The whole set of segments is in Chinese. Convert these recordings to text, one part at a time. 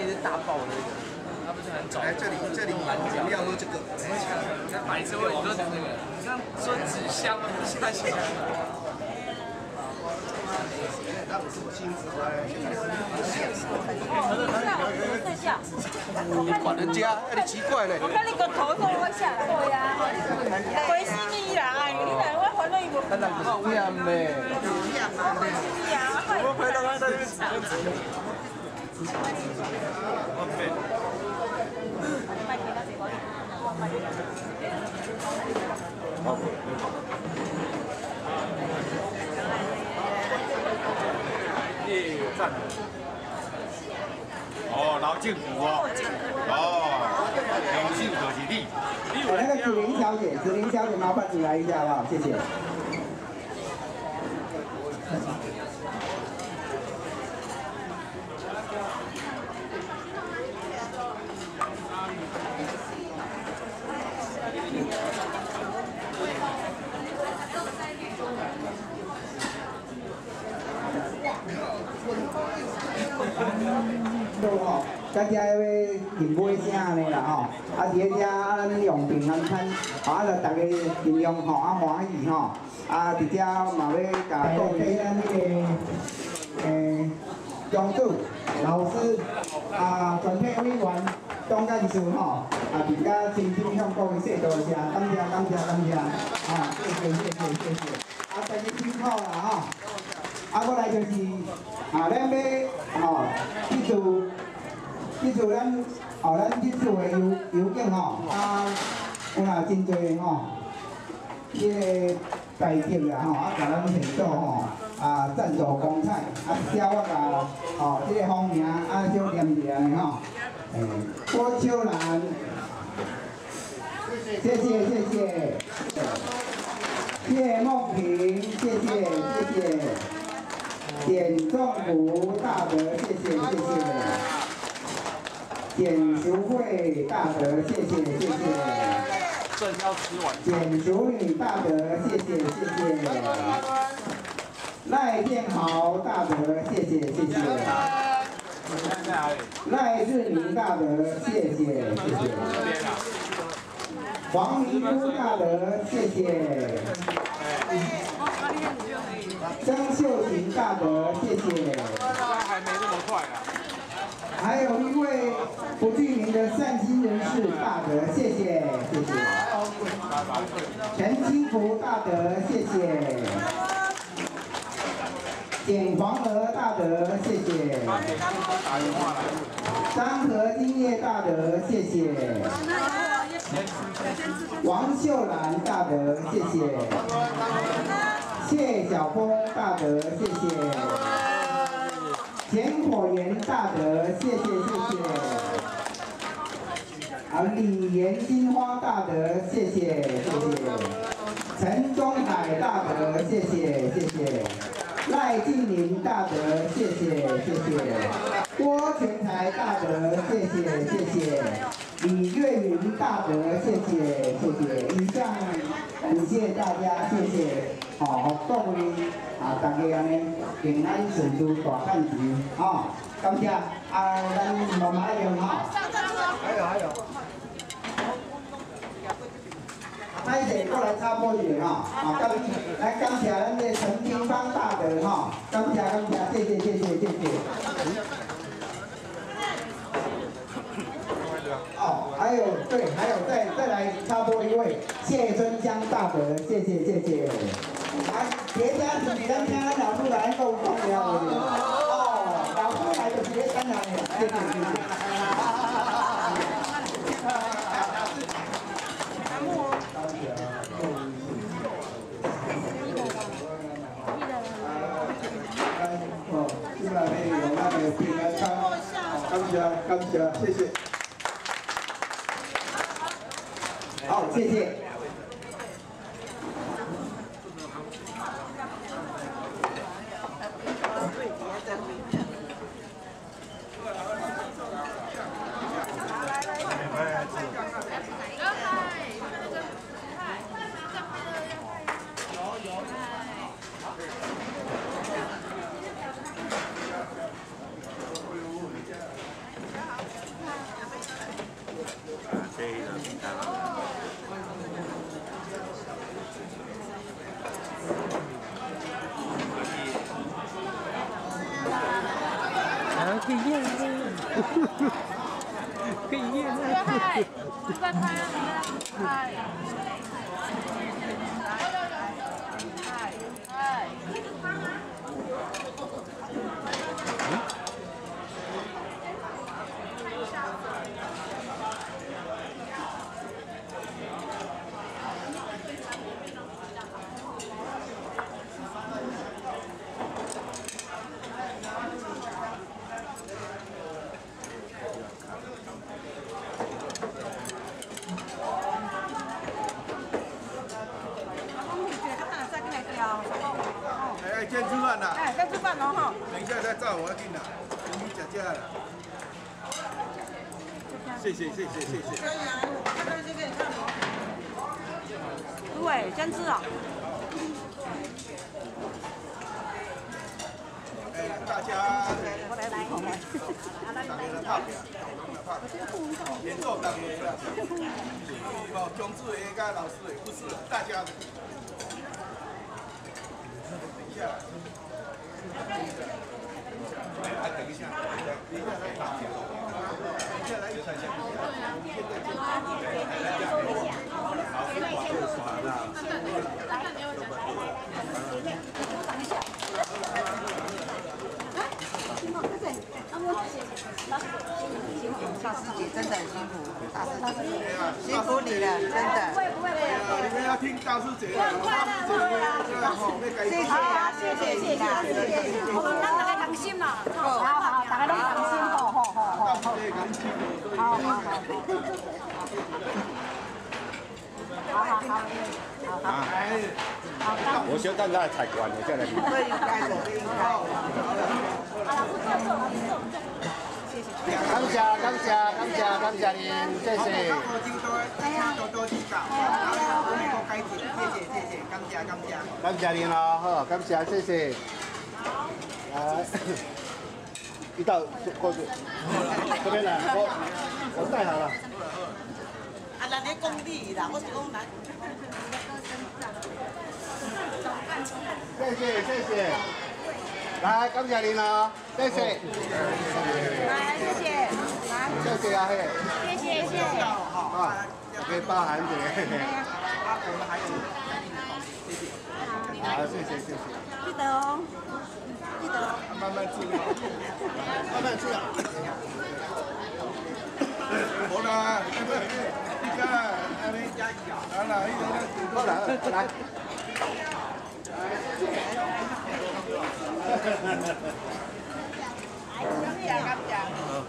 是大爆的那个，他不是很早。来这里蓝角，不要喝这个。你看白痴，我你说那个，你像孙子香啊，不下去。那不是我亲自来。睡觉。你管人家，你奇怪呢。我看你个头都歪下来。对呀。回心意啦，你来我烦恼伊无。咱人就是有厌嘞。我回到他那边吃。赞。哦，老政府哦。哦，永信可喜地。那个子玲小姐，麻烦你来一下好不好？谢谢。吼，咱遮要订买啥呢啦吼，伫咧遮咱用平安餐，就大家尽量吼欢喜吼，伫遮嘛要甲各位咱庄主、老师全体委员、总干事吼，伫遮真心向各位说多谢，感谢，谢谢，大家辛苦啦吼。过来就是咱要记住咱这次的邮件吼，有真侪吼，这个大节啦吼，甲咱协助吼，赞助光彩，写我甲这个方名小念一下吼，郭秋兰，谢谢，叶梦萍，谢谢。简仲福大德，谢谢。简淑慧大德，谢谢。正要吃完。简淑女大德，谢谢。赖建豪大德，谢谢。赖志明大德，谢谢。黄明珠大德，谢谢。张秀琴大德，谢谢。还没那么快啊。还有一位不具名的善心人士大德，谢谢。陈清福大德，谢谢。简黄娥大德，谢谢。张和金叶大德，谢谢。王秀兰大德，谢谢。谢晓峰大德，谢谢。田火炎大德，谢谢。李延金花大德，谢谢。陈中海大德，谢谢。赖静林大德，谢谢。郭全才大德，谢谢。李月云大德，谢谢。以上感谢大家，谢谢。各位大家安尼平安顺遂大汉钱，感谢咱慢慢用还有。歹势，过来插播一下来感谢咱的陈金芳大德感谢，谢谢。还有再来插播一位谢春香大德，谢谢。别家是咱听咱老母来讲重要的老母来就是咧干哪的，谢谢。进来有那个平安餐，感谢，谢谢。好，谢谢。可以验这个嗨，这个嗨，嗨，嗨，哎，先吃饭啦。哎，先吃饭喽哈。等一下再照我要进来，你讲价了。谢谢谢谢谢谢。对，先吃哦。哎，大家我来。大家的拍片，演奏大家啦。哦，中子的跟老师的不是大家的。等一下。等一下，再打。等一下来一下。大师姐真的很辛苦，大师姐辛苦你了，真的。你们要听大师姐的，谢谢啊，谢谢你啦，谢谢。我们让大家放心啦。好，大家都放心，好。我先等他菜馆，我再来。这应该的，这应该。感謝您，謝謝。多指教，我美國改進，謝謝，感謝。感謝您咯，好，感謝，謝謝。來，一道過去，這邊來，我帶好了。啊，人哋講你啦，我是講人。謝謝。來，感謝您咯，謝謝。来，谢謝。謝謝啊，嘿。谢謝。啊，可以包含這個。我們還有，好，謝謝。記得哦。慢慢吃。啊。好啦，你看，好來。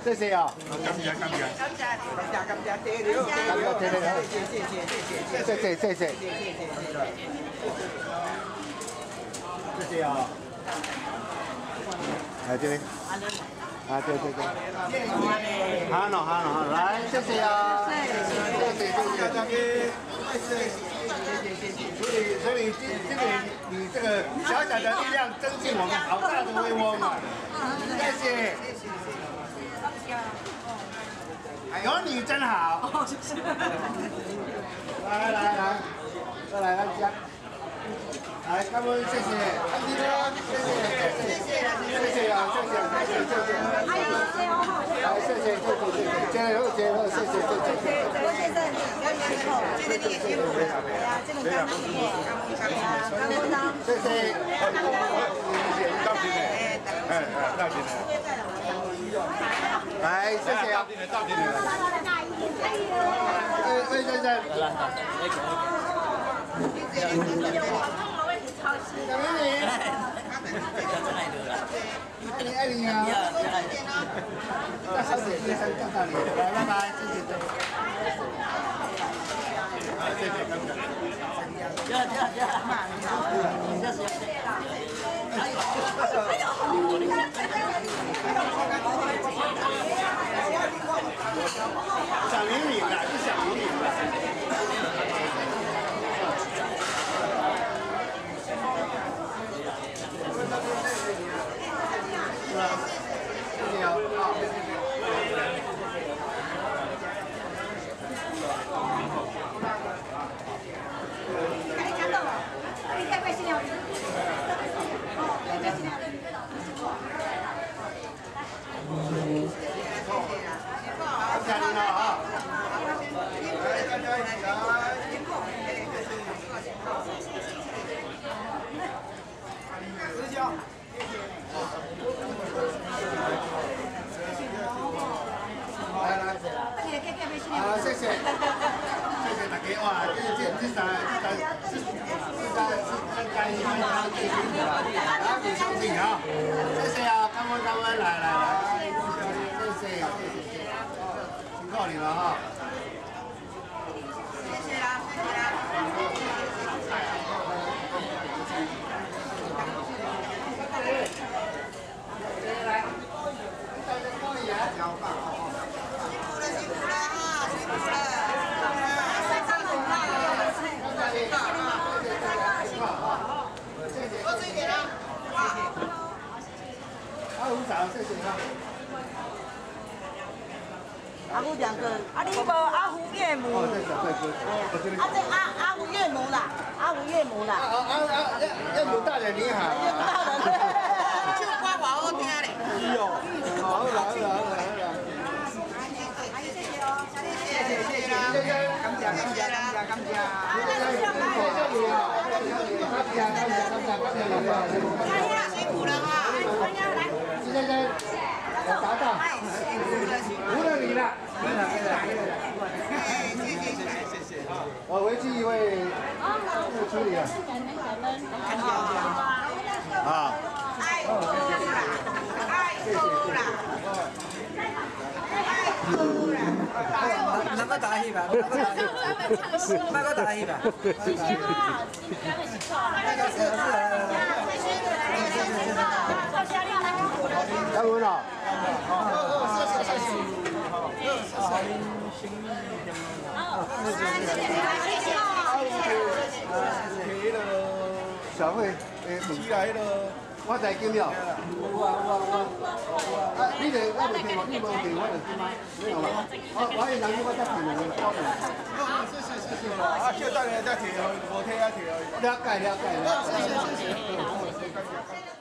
謝謝啊！感謝，謝謝，謝謝。謝謝啊！來這邊。啊，對。好，來，謝謝啊！所以你這個小小的力量，增進我們好大的威風啊！謝謝。有你真好。來，再來，安家。來，他們謝謝，安迪哥，謝謝啊，謝謝。哎呀，謝謝哦。來，謝謝，謝謝。郭先生，要辛苦，今天你也辛苦了。哎呀，这个干部耶，干部长。謝謝。到今年，來，謝謝啊。到今年。魏先生。小美女。你愛你啊。大小姐，先生看到你，來，拜拜，謝謝。謝謝，感謝。小美女啦，是小美女啦。是吧？谢谢啊，好，谢谢。谢谢，谢谢大家哇，这三最辛苦了，大家别生气啊！谢谢啊，感恩，来，谢谢，辛苦你了哈。谢谢啦。阿虎两个，啊你无阿虎岳母，啊这阿虎岳母啦，阿虎岳母啦，岳母大人你好，就歌话好听嘞。是哦，好啦。辛苦了哈！现在达到无论你了，谢谢。我回去会处理了。啊。爱哭啦！那个大戏吧，那个大戏吧。谢谢哈，你们两个一起唱。加油了！小慧，起来了，我在叫了。啊，你哋我未听，你冇听我就知吗？没有吧？我係諗住我得聽嘅，謝。啊，叫大人再提，無聽啊提。了解。